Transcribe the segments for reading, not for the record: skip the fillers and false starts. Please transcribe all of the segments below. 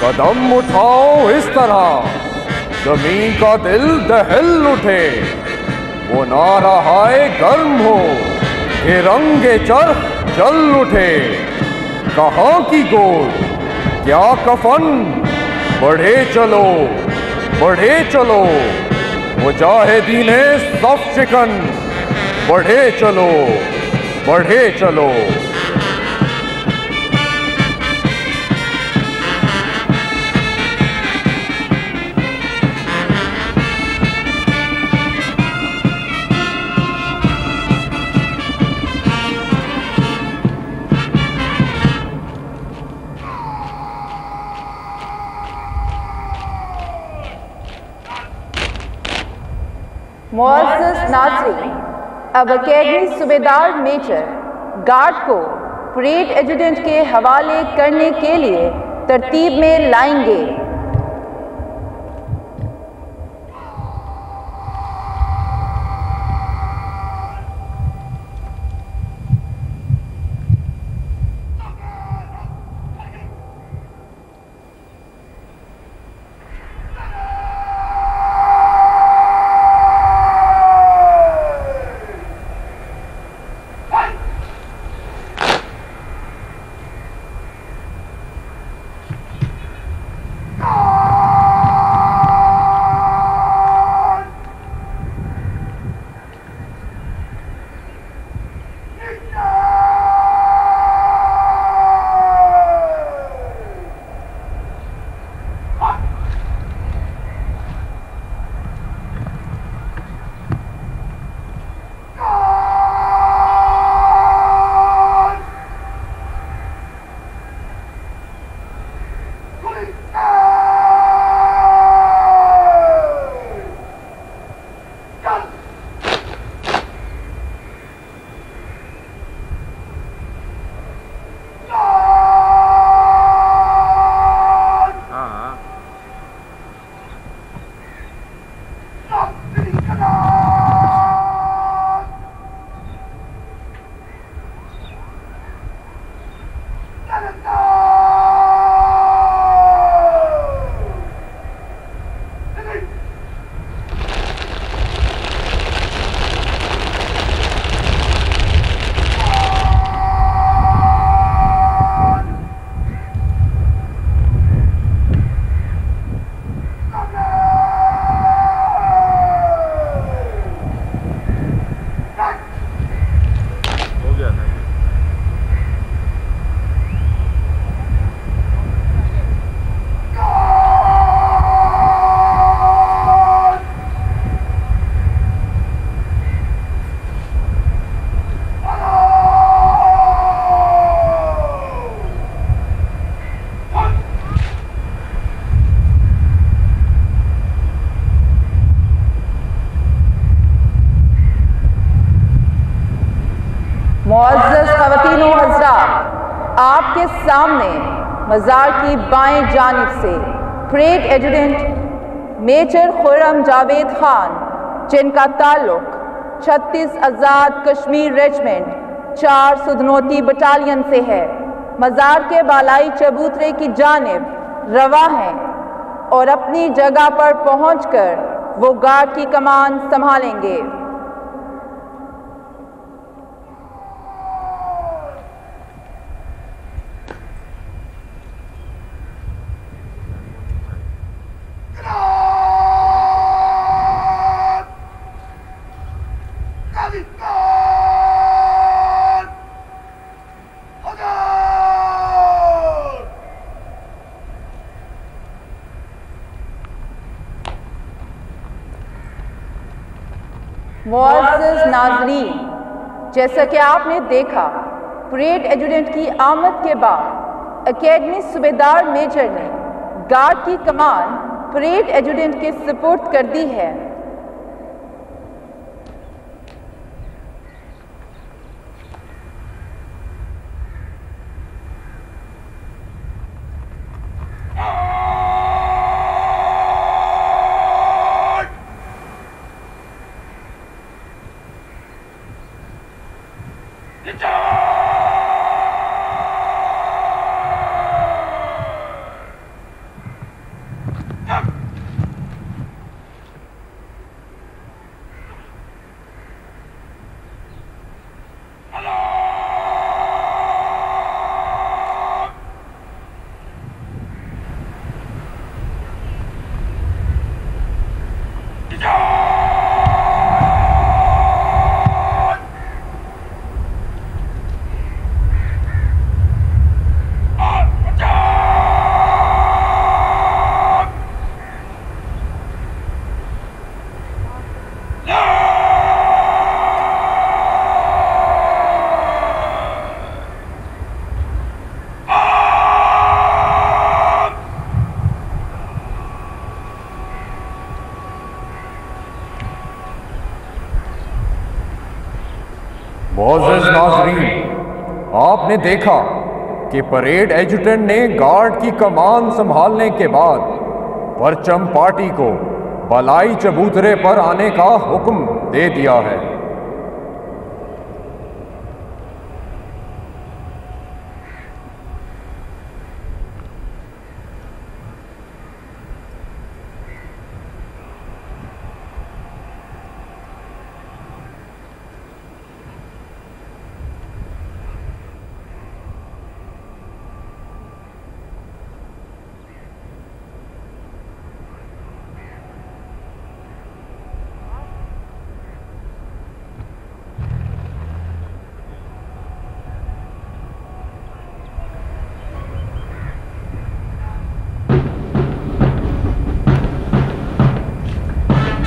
कदम उठाओ इस तरह जमीन का दिल दहल उठे, वो नारा हाय गर्म हो कि रंगे चरख जल उठे। कहाँ की गोद क्या कफन, बढ़े चलो बढ़े चलो, मुजाहिदीने सफ शिकन, बढ़े चलो बढ़े चलो। मुअज़्ज़ज़ नाज़रीन, अब अकेडमी सूबेदार मेजर गार्ड को परेड एजुडेंट के हवाले करने के लिए तरतीब में लाएंगे। मुअज़्ज़ज़ ख़वातीन व हज़रात, आपके सामने मज़ार की बाएं जानिब से परेड एजुडेंट मेजर खुर्रम जावेद खान, जिनका ताल्लुक 36 आज़ाद कश्मीर रेजिमेंट 4 सुधनोती बटालियन से है, मज़ार के बालाई चबूतरे की जानिब रवा हैं और अपनी जगह पर पहुंचकर वो गार्ड की कमान संभालेंगे। मुअज़्ज़ज़ नाज़रीन, जैसा कि आपने देखा, परेड एजुडेंट की आमद के बाद अकेडमी सूबेदार मेजर ने गार्ड की कमान परेड एजुडेंट के सुपुर्द कर दी है। मोअज़्ज़ज़ नाज़रीन, आपने देखा कि परेड एजुटेंट ने गार्ड की कमान संभालने के बाद परचम पार्टी को बलाई चबूतरे पर आने का हुक्म दे दिया है।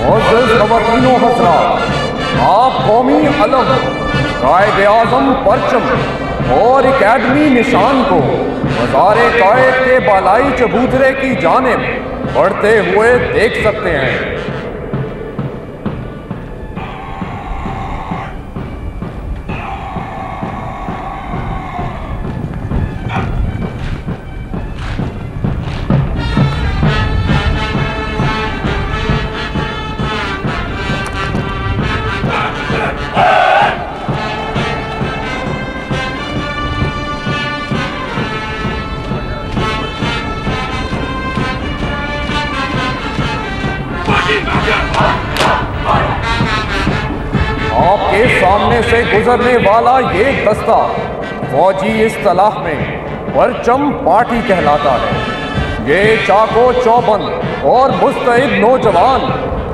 मोअज़्ज़ज़ ख़वातीनो हज़रात, आप कौमी अलम, कायदे आज़म परचम और एकेडमी निशान को मज़ारे कायद के बालाई चबूतरे की जानिब बढ़ते हुए देख सकते हैं। आपके सामने से गुजरने वाला ये दस्ता फौजी इस्तिलाह में परचम पार्टी कहलाता है। ये चाको चौबंद और मुस्तैद नौजवान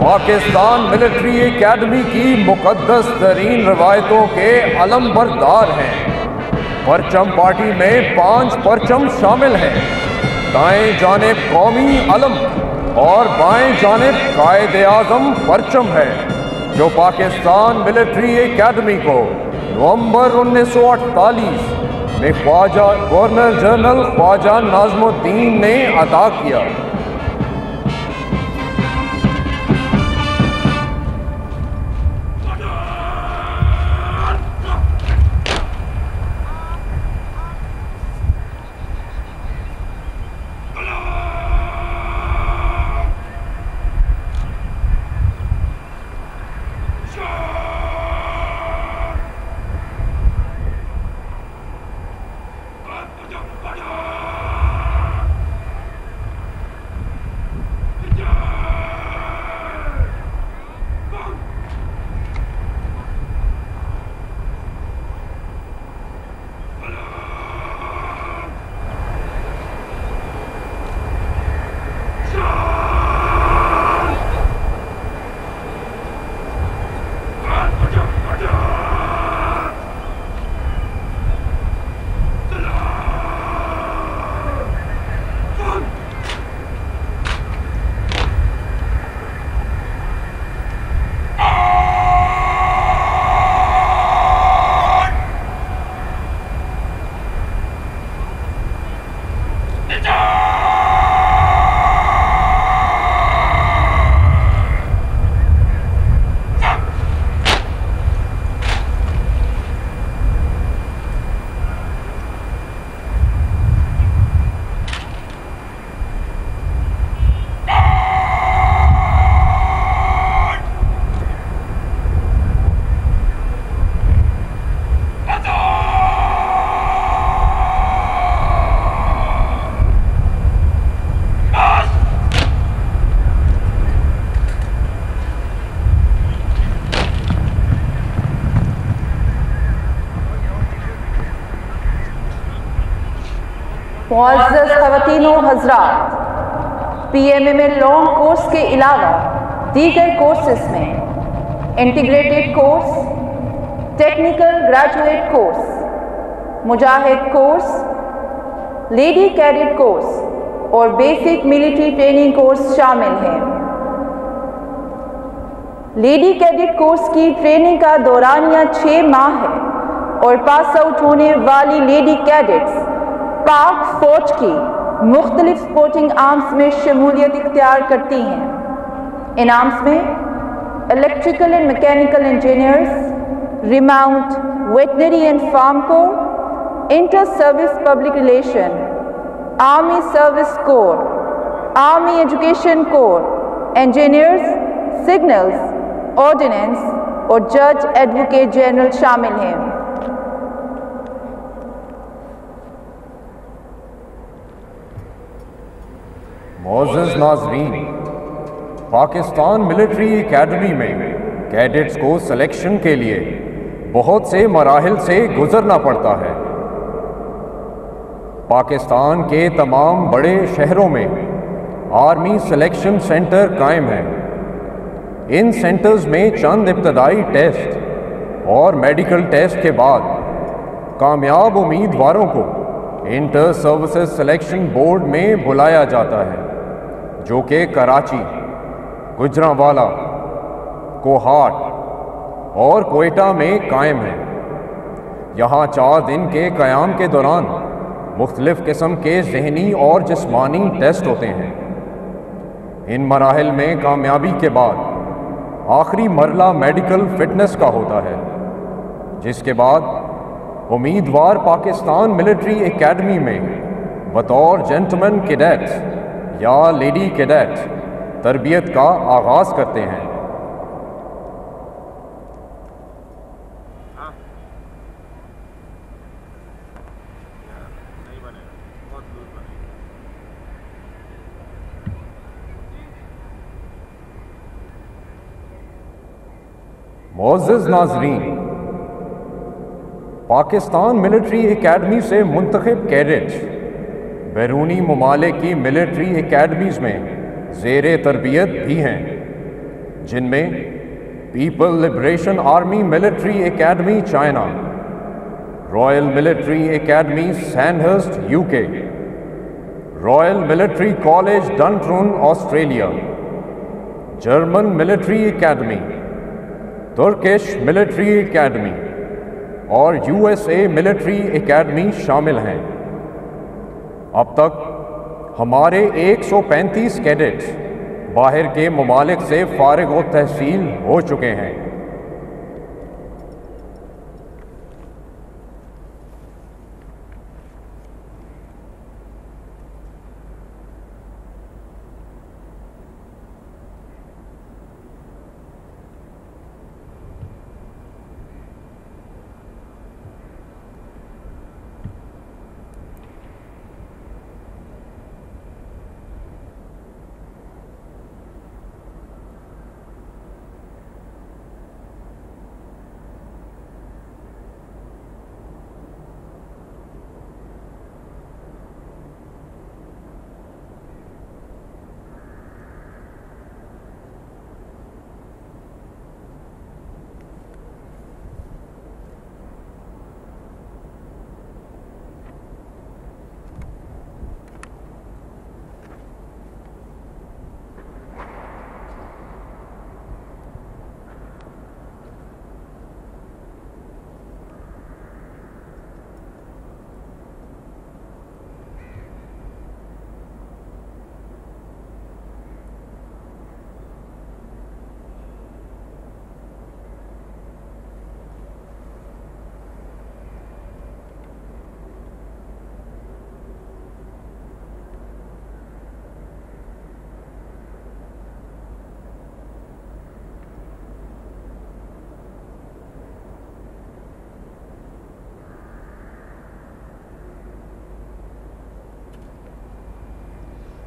पाकिस्तान मिलिट्री एकेडमी की मुकद्दस तरीन रवायतों के अलमबरदार हैं। परचम पार्टी में 5 परचम शामिल हैं। दाएं जानिब कौमी अलम और बाएं जानिब कायदे आज़म परचम है, जो पाकिस्तान मिलिट्री एकेडमी को नवंबर 1948 में ख्वाजा गवर्नर जनरल ख्वाजा नाज़मुद्दीन ने अदा किया। मुअज़्ज़ज़ ख़वातीनो हज़रात, PMMA लॉन्ग कोर्स के अलावा दीगर कोर्सेस में integrated course, technical graduate course, Mujahid course, lady cadet course और बेसिक मिलिट्री ट्रेनिंग कोर्स शामिल हैं। लेडी कैडेट कोर्स की ट्रेनिंग का दौरानिया 6 माह है और पास आउट होने वाली लेडी कैडेट्स पाक फौज की मुख्तलिफ स्पोर्टिंग आर्म्स में शमूलियत इख्तियार करती हैं। इन आर्म्स में electrical and mechanical engineers, remount, Veterinary and Farm Corps, Inter-Service Public Relation, Army Service Corps, Army Education Corps, Engineers, Signals, Ordnance और जज एडवोकेट जनरल शामिल हैं। मोअज़्ज़ज़ नाज़रीन, पाकिस्तान मिलिट्री एकेडमी में कैडेट्स को सिलेक्शन के लिए बहुत से मराहिल से गुजरना पड़ता है। पाकिस्तान के तमाम बड़े शहरों में आर्मी सिलेक्शन सेंटर कायम हैं। इन सेंटर्स में चंद इब्तदाई टेस्ट और मेडिकल टेस्ट के बाद कामयाब उम्मीदवारों को इंटर सर्विसेज सिलेक्शन बोर्ड में बुलाया जाता है, जो कि कराची, गुजरांवाला, कोहाट और कोयटा में कायम है। यहाँ 4 दिन के क़याम के दौरान मुख्तलिफ़ किस्म के ज़हनी और जिस्मानी टेस्ट होते हैं। इन मराहिल में कामयाबी के बाद आखिरी मरला मेडिकल फ़िटनेस का होता है, जिसके बाद उम्मीदवार पाकिस्तान मिलिट्री एकेडमी में बतौर जेंटलमैन कैडेट या लेडी कैडेट तरबियत का आगाज़ करते हैं। मोअज़्ज़ज़ नाज़रीन, पाकिस्तान मिलिट्री एकेडमी से मुंतखब कैडेट्स बैरूनी ममालिक की मिलिट्री एकेडमीज़ में ज़ेरे तरबियत भी हैं, जिनमें people liberation army military academy China, royal military academy Sandhurst UK, royal military college Duntroon Australia, German military academy, Turkish military academy और यूएसए मिलिट्री एकेडमी शामिल हैं। अब तक हमारे 135 कैडेट्स बाहर के ममालिक से फारिग व तहसील हो चुके हैं।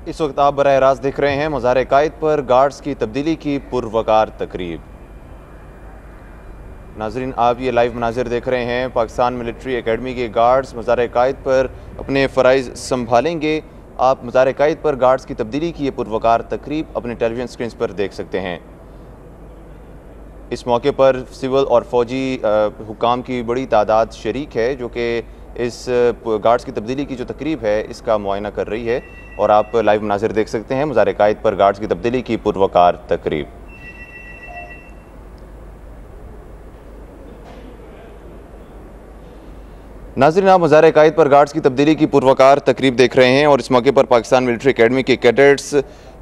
इस वक्त आप बराह रास्त देख रहे हैं मज़ार कायद पर गार्ड्स की तब्दीली की पुरवकार तकरीब। नाजरीन, आप ये लाइव मनाजिर देख रहे हैं। पाकिस्तान मिलिट्री एकेडमी के गार्ड्स मज़ार कायद पर अपने फ़राइज़ संभालेंगे। आप मज़ार कायद पर गार्ड्स की तब्दीली की ये पुरवकार तकरीब अपने टेलीविज़न स्क्रीन पर देख सकते हैं। इस मौके पर सिविल और फ़ौजी हुकाम की बड़ी तादाद शरीक है, जो कि इस गार्ड्स की तब्दीली की जो तकरीब है इसका मुआयना कर रही है। और आप लाइव मनाजिर देख सकते हैं मज़ार कायद पर गार्ड्स की तब्दीली की पुरवकार तकरीब। नाज़रीन, आप मज़ार कायद पर गार्ड्स की तब्दीली की पुरवकार तकरीब देख रहे हैं और इस मौके पर पाकिस्तान मिलिट्री एकेडमी के कैडेट्स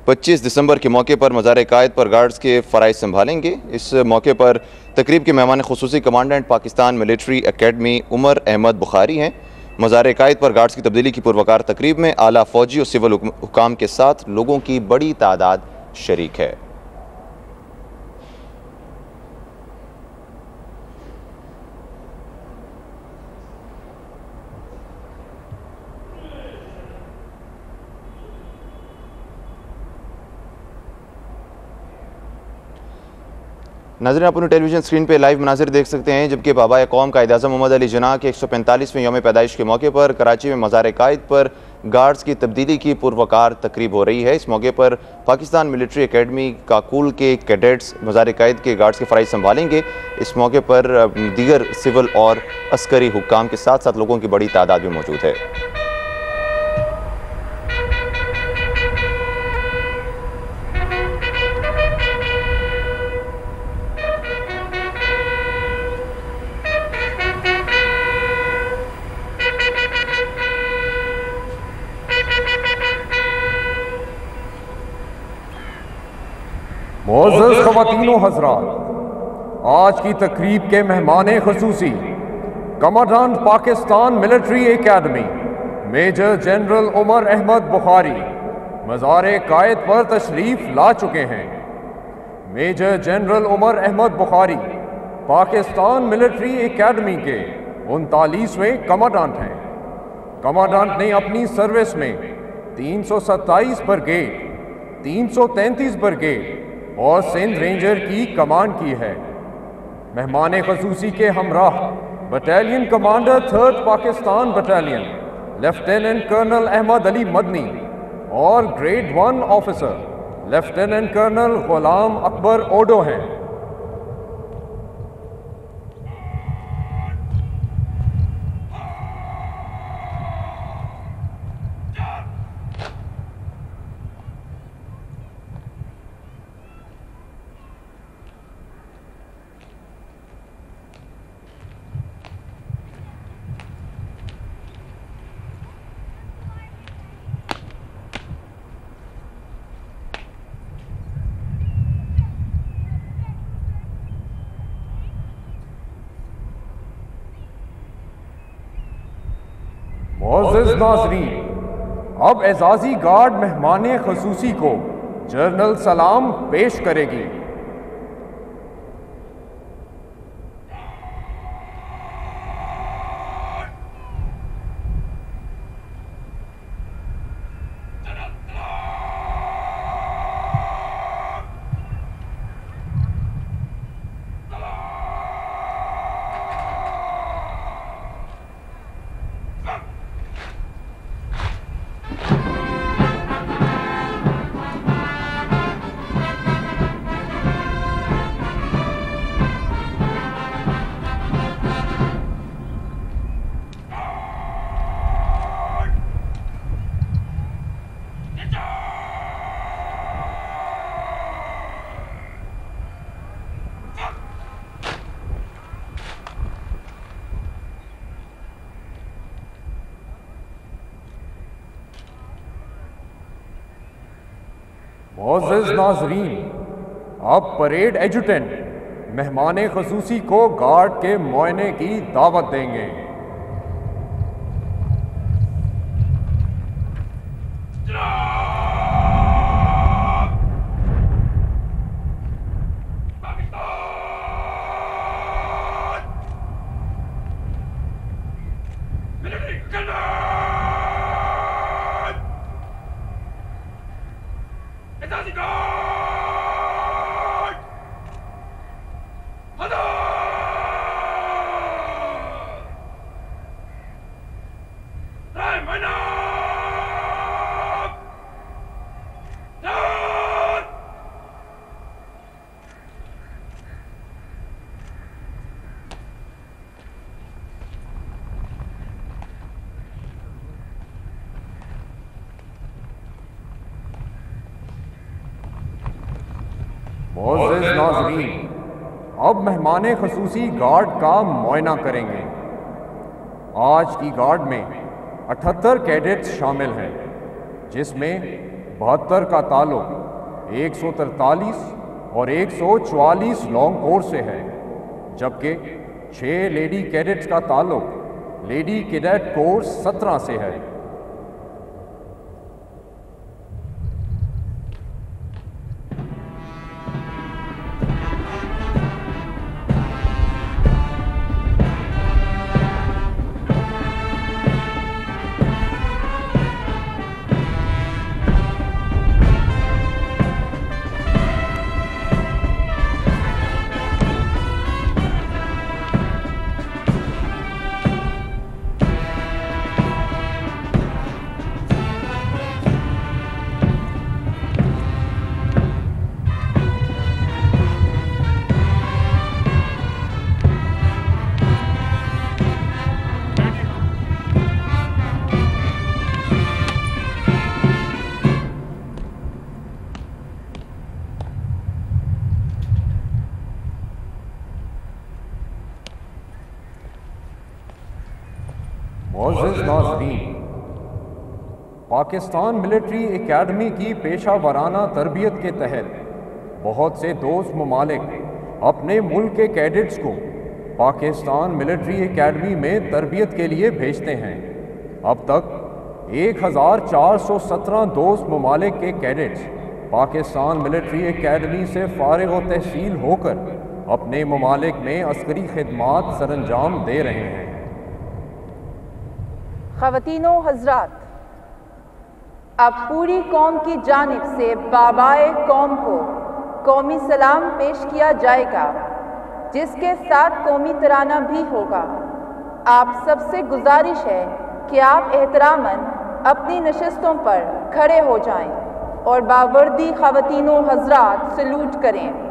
25 दिसंबर के मौके पर मज़ार कायद पर गार्ड्स के फ़राइज़ संभालेंगे। इस मौके पर तकरीब के मेहमान खुसूसी commandant Pakistan military academy Umar Ahmad Bukhari हैं। मज़ार कायद पर गार्ड्स की तब्दीली की पुरवकार तकरीब में आला फ़ौजी और सिविल हुकाम के साथ लोगों की बड़ी तादाद शरीक है। नाज़रीन, आप अपनी टेलीविज़न स्क्रीन पे लाइव मनाज़िर देख सकते हैं जबकि बाबा कौम कायद-ए-आज़म मोहम्मद अली जिन्ना के 145वें यौम पैदाइश के मौके पर कराची में मज़ार कायद पर गार्ड्स की तब्दीली की पुरवकार तकरीब हो रही है। इस मौके पर पाकिस्तान मिलिट्री एकेडमी काकूल के कैडेट्स मज़ार कायद के गार्ड्स के फ़राइज़ संभालेंगे। इस मौके पर दीगर सिविल और अस्करी हुक्काम के साथ साथ लोगों की बड़ी तादाद भी मौजूद है। मोअज़्ज़ज़ ख़वातीन व हज़रात, आज की तकरीब के मेहमान ख़ुसूसी commandant Pakistan military academy major general Umar Ahmad Bukhari मज़ार कायद पर तशरीफ़ ला चुके हैं। Major general Umar Ahmad Bukhari Pakistan military academy के 39वें कमांडेंट हैं। कमांडेंट ने अपनी सर्विस में 327 ब्रिगेड, 333 ब्रिगेड और सिंध रेंजर की कमांड की है। मेहमान ख़ुसूसी के हमराह battalion commander 3rd Pakistan battalion lieutenant colonel Ahmad Ali Madani और grade 1 officer lieutenant colonel Ghulam Akbar Odho हैं। मोअज़्ज़ज़ नाज़रीन, अब एजाज़ी गार्ड मेहमान ख़ुसूसी को जर्नल सलाम पेश करेगी। मोअज़्ज़ज़ नाज़रीन, अब परेड एजुटेंट मेहमान ख़ुसूसी को गार्ड के मुआयने की दावत देंगे। मोअज़्ज़ज़ नाज़रीन, अब मेहमान ख़ुसूसी गार्ड का मुआयना करेंगे। आज की गार्ड में 78 कैडेट्स शामिल हैं, जिसमें 72 का ताल्लुक 143 और 144 लॉन्ग कोर से है, जबकि 6 लेडी कैडेट्स का ताल्लुक लेडी कैडेट कोर 17 से है। मोअज़्ज़िज़ नाज़रीन, पाकिस्तान मिलिट्री एकेडमी की पेशा वराना तरबियत के तहत बहुत से दोस्त ममालिक अपने मुल्क के कैडेट्स को पाकिस्तान मिलिट्री एकेडमी में तरबियत के लिए भेजते हैं। अब तक 1417 दोस्त ममालिक के कैडेट्स पाकिस्तान मिलिट्री एकेडमी से फारिग व तहसील होकर अपने ममालिक में अस्करी खिदमात सरअंजाम दे रहे हैं। ख़वातीनो हज़रात, अब पूरी कौम की जानिब से बाबाए कौम को कौमी सलाम पेश किया जाएगा, जिसके साथ कौमी तराना भी होगा। आप सबसे गुजारिश है कि आप एहतरामन अपनी नशिस्तों पर खड़े हो जाएं और बावर्दी ख़वातीनो हज़रात सलूट करें।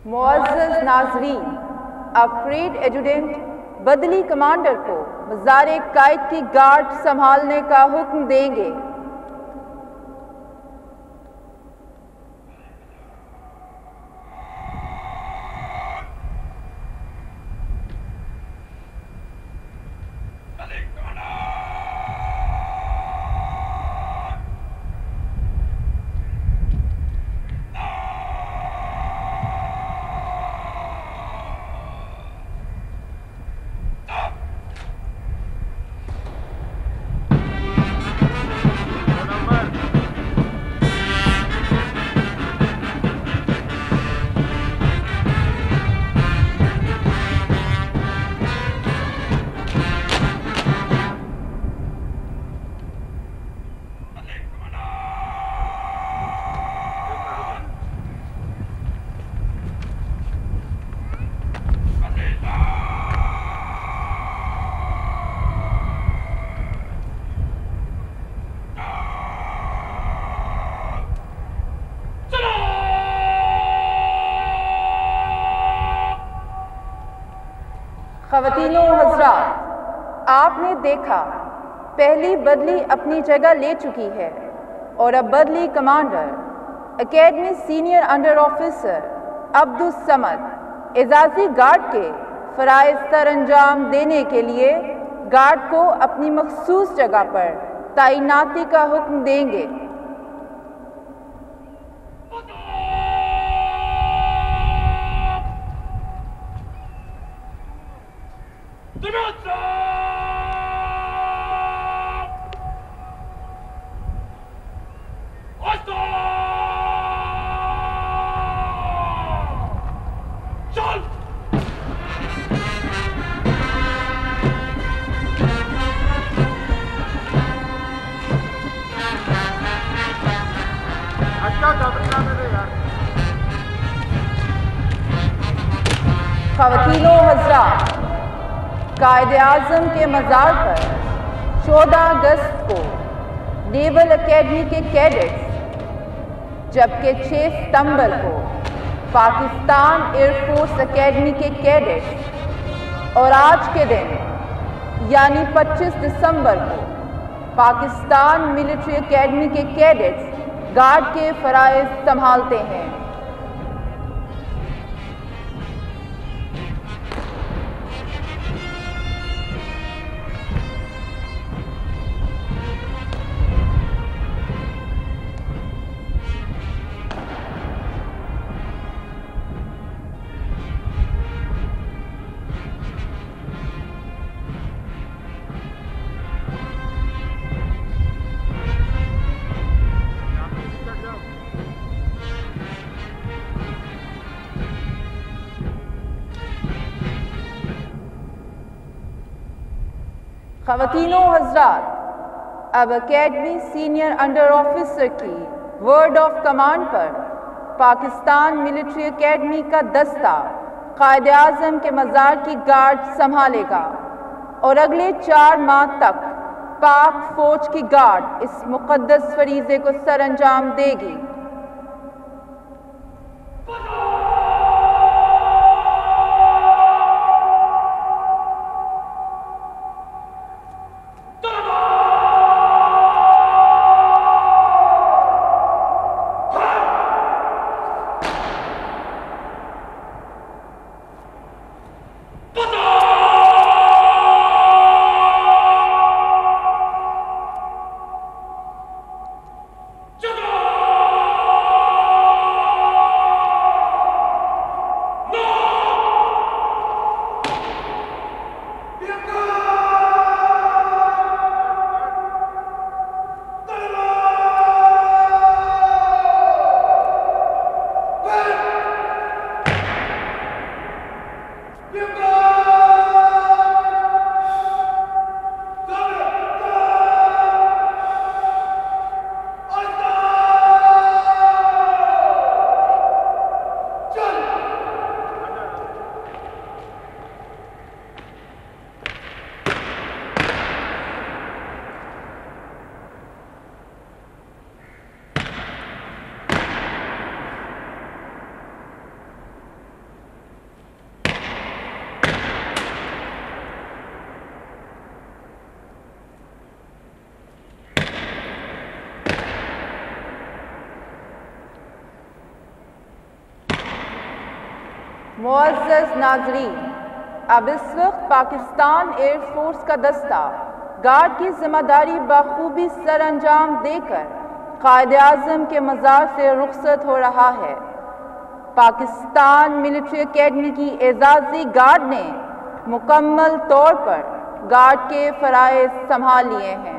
मुअज़्ज़ज़ नाज़रीन, अब परेड एजुडेंट बदली कमांडर को मज़ार कायद की गार्ड संभालने का हुक्म देंगे। ख़वातीनो हज़रात, आपने देखा पहली बदली अपनी जगह ले चुकी है और अब बदली commander academy senior under officer Abdul Samad Ejazi guard के फ़राइज़ सर अंजाम देने के लिए गार्ड को अपनी मखसूस जगह पर तैनाती का हुक्म देंगे। ख़वातीनो हज़रात, कायद-ए-आज़म के मज़ार पर 14 अगस्त को नेवल एकेडमी के कैडेट्स, जबकि 6 सितंबर को पाकिस्तान एयरफोर्स एकेडमी के कैडेट्स और आज के दिन यानी 25 दिसंबर को पाकिस्तान मिलिट्री एकेडमी के कैडेट्स गार्ड के फ़राइज़ संभालते हैं। ख़वातीनो हज़रात, अब एकेडमी सीनियर अंडर ऑफिसर की वर्ड ऑफ कमांड पर पाकिस्तान मिलिट्री एकेडमी का दस्ता कायद-ए-आज़म के मज़ार की गार्ड संभालेगा और अगले 4 माह तक पाक फौज की गार्ड इस मुक़द्दस फरीज़े को सर अंजाम देगी। मुअज़्ज़ज़ नाज़रीन, अब इस वक्त पाकिस्तान एयरफोर्स का दस्ता गार्ड की जिम्मेदारी बखूबी सर अंजाम देकर कायद-ए-आज़म के मज़ार से रुखसत हो रहा है। पाकिस्तान मिलिट्री एकेडमी की एजाज़ी गार्ड ने मुकम्मल तौर पर गार्ड के फ़राइज़ संभाल लिए हैं।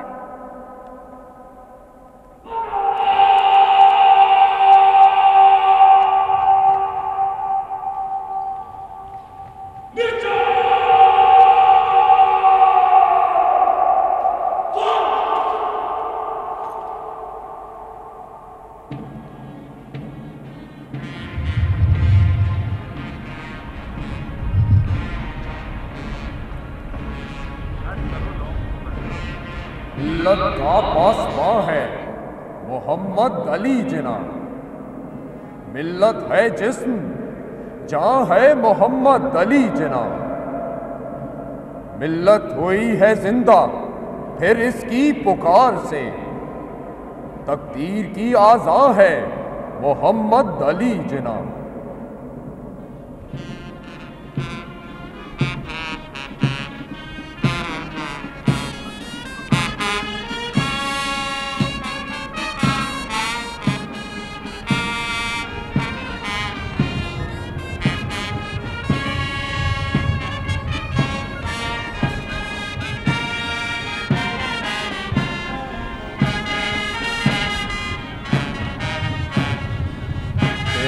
मिल्लत का पासबां है मोहम्मद अली जिना। मिल्लत है जिस्म, जान है मोहम्मद अली जिना। मिल्लत हुई है जिंदा फिर इसकी पुकार से। तकदीर की आज़ा है मोहम्मद अली जिना।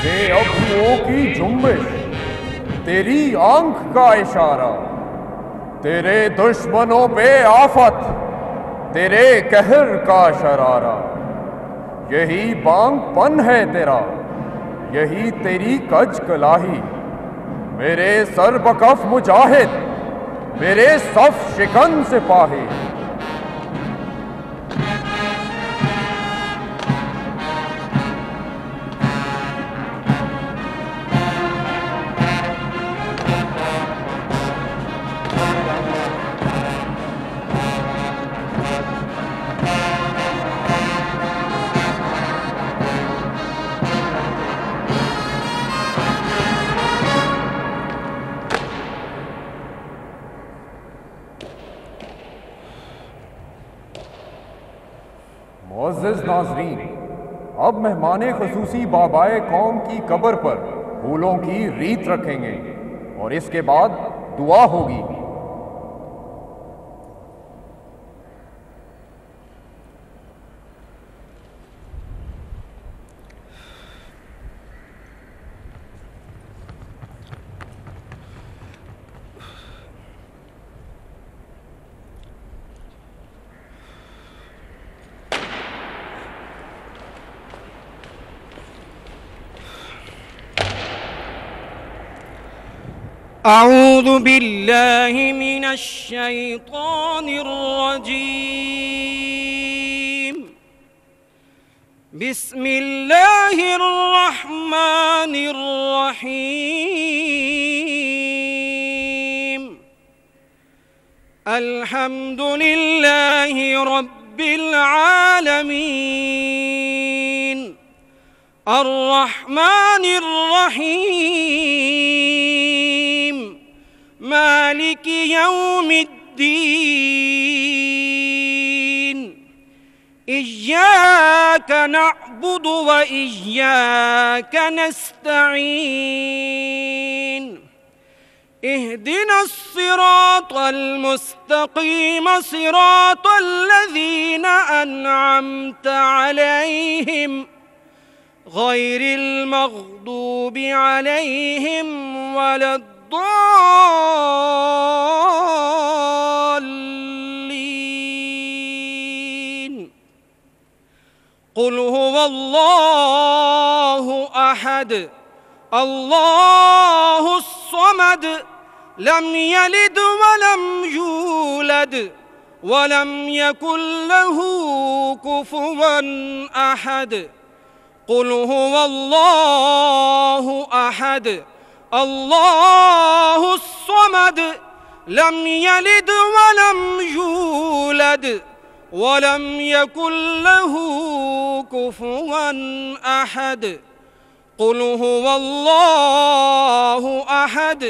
तेरे अब्रुओं की जुम्बिश, तेरी आंख का इशारा, तेरे दुश्मनों पे आफत, तेरे कहर का शरारा। यही बांगपन है तेरा, यही तेरी कज कलाही। मेरे सरबकफ मुजाहिद, मेरे सफ शिकन सिपाही। मुअज़्ज़िज़ नाज़रीन, अब मेहमाने ख़ुसूसी बाबाए कौम की कब्र पर फूलों की रीत रखेंगे और इसके बाद दुआ होगी। अऊज़ु बिल्लाहि मिनश शैतानिर रजीम। बिस्मिल्लाहिर रहमानिर रहीम। अल्हम्दुलिल्लाहि रब्बिल आलमीन। अर्रहमानिर रहीम। मालिक यौमिद्दीन। इय्याक नअबुदु व इय्याक नस्तईन। इहदिनस सिरातल मुस्तक़ीम सिरातल लज़ीना अनअमता अलैहिम गैरिल मग़दूबि अलैहिम वलद्दाल्लीन। क़ुल हुवल्लाहु अहद अल्लाहुस समद लम यलिद वलम यूलद वलम यकुल लहू कुफुवन अहद। क़ुल हुवल्लाहु अहद अल्लाहुस समद लम यलिद वलम यूलद वलम यकुल लहू कुफुवन अहद। क़ुल हुवल्लाहु अहद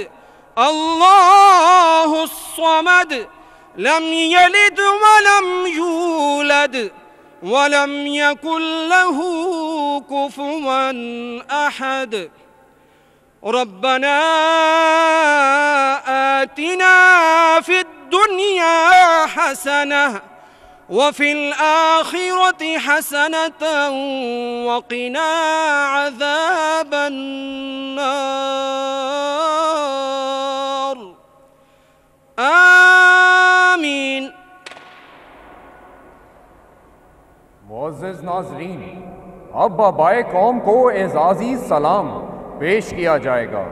अल्लाहुस समद लम यलिद वलम यूलद वलम यकुल लहू कुफुवन अहद। रब्बना आतिना फिद दुनिया हसनह व फिल आखिरति हसनतन व क़िना अज़ाबन नार। आमीन। मुअज़्ज़िज़ नाज़रीन, अब बाबाए कौम को एज़ाज़ी सलाम पेश किया जाएगा।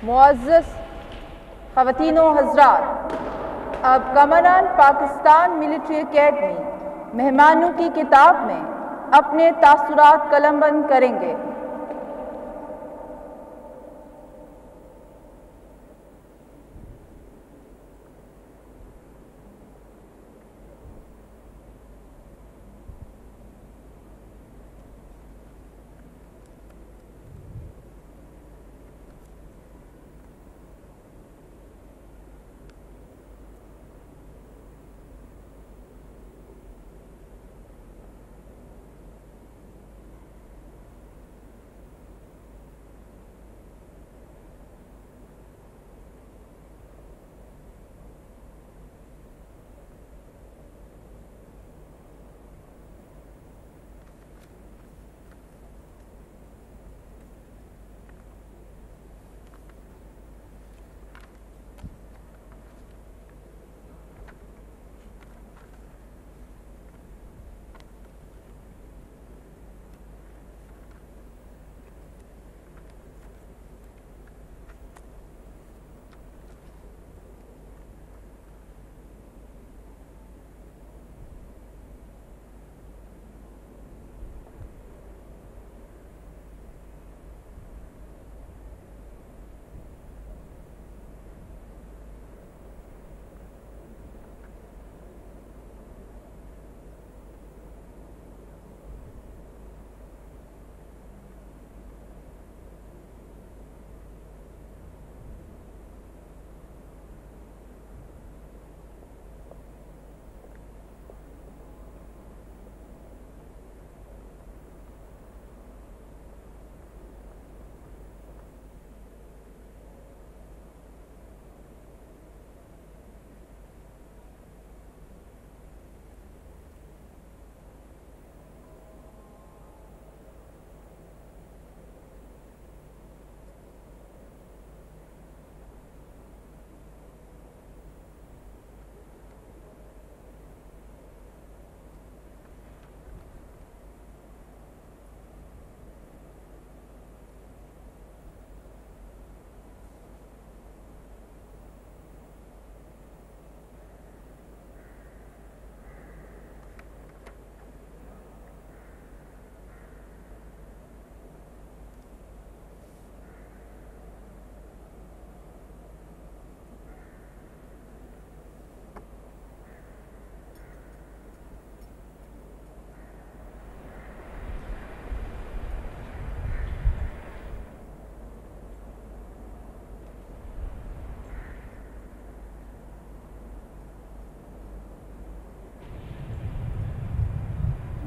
मुअज़्ज़ज़ ख़वातीन व हज़रात, अब कमांडेंट पाकिस्तान मिलिट्री एकेडमी मेहमानों की किताब में अपने तासुरात कलमबंद करेंगे।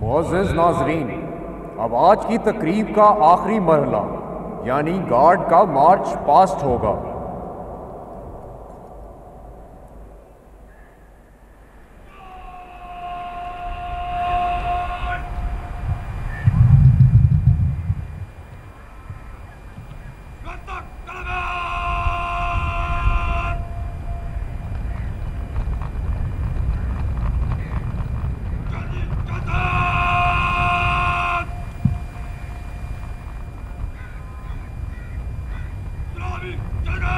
मुअज़्ज़ज़ नाज़रीन, अब आज की तकरीब का आखिरी मरहला यानी गार्ड का मार्च पास्ट होगा। Get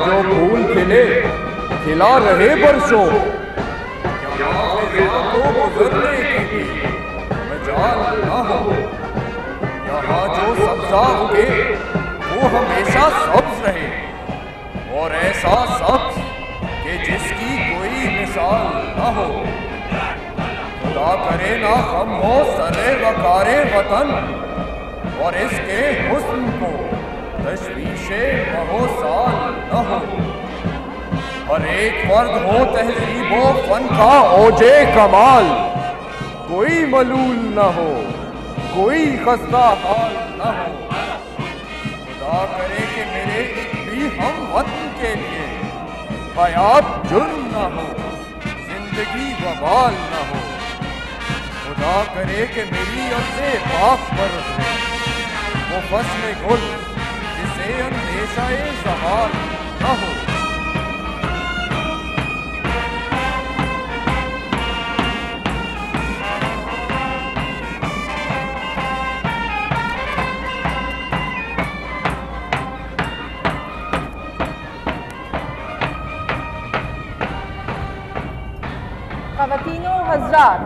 जो फूल खिले खिला रहे बरसों, यहाँ को गुजरने की भी मजाल न हो। यहाँ जो सब्जा उगे वो हमेशा सब्ज रहे, और ऐसा सब्ज कि जिसकी कोई मिसाल न हो। खुदा करे ना हम हो सरे वकारे वतन, और इसके हुस्न को तशवीशे बहो साल न हो। हर एक फर्द हो तहजीबो फन का ओजे कमाल, कोई मलूल न हो, कोई खस्ता हाल न हो। खुदा करे कि मेरे भी हम वतन के लिए हयात जुर्म न हो, जिंदगी वबाल न हो। खुदा करे कि मेरी अर्ज़े पाक पर उतरे वो फस्ल गुल जिसे अंदेशाए ज़वाल न हो। ख़वातीनो हज़रात,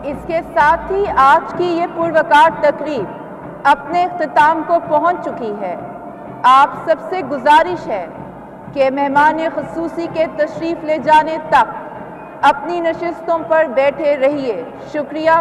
इसके साथ ही आज की ये पुरवकार तकरीब अपने इख्तिताम को पहुंच चुकी है। आप सबसे गुजारिश है कि मेहमान ख़ुसूसी के तशरीफ़ ले जाने तक अपनी नशिस्तों पर बैठे रहिए। शुक्रिया।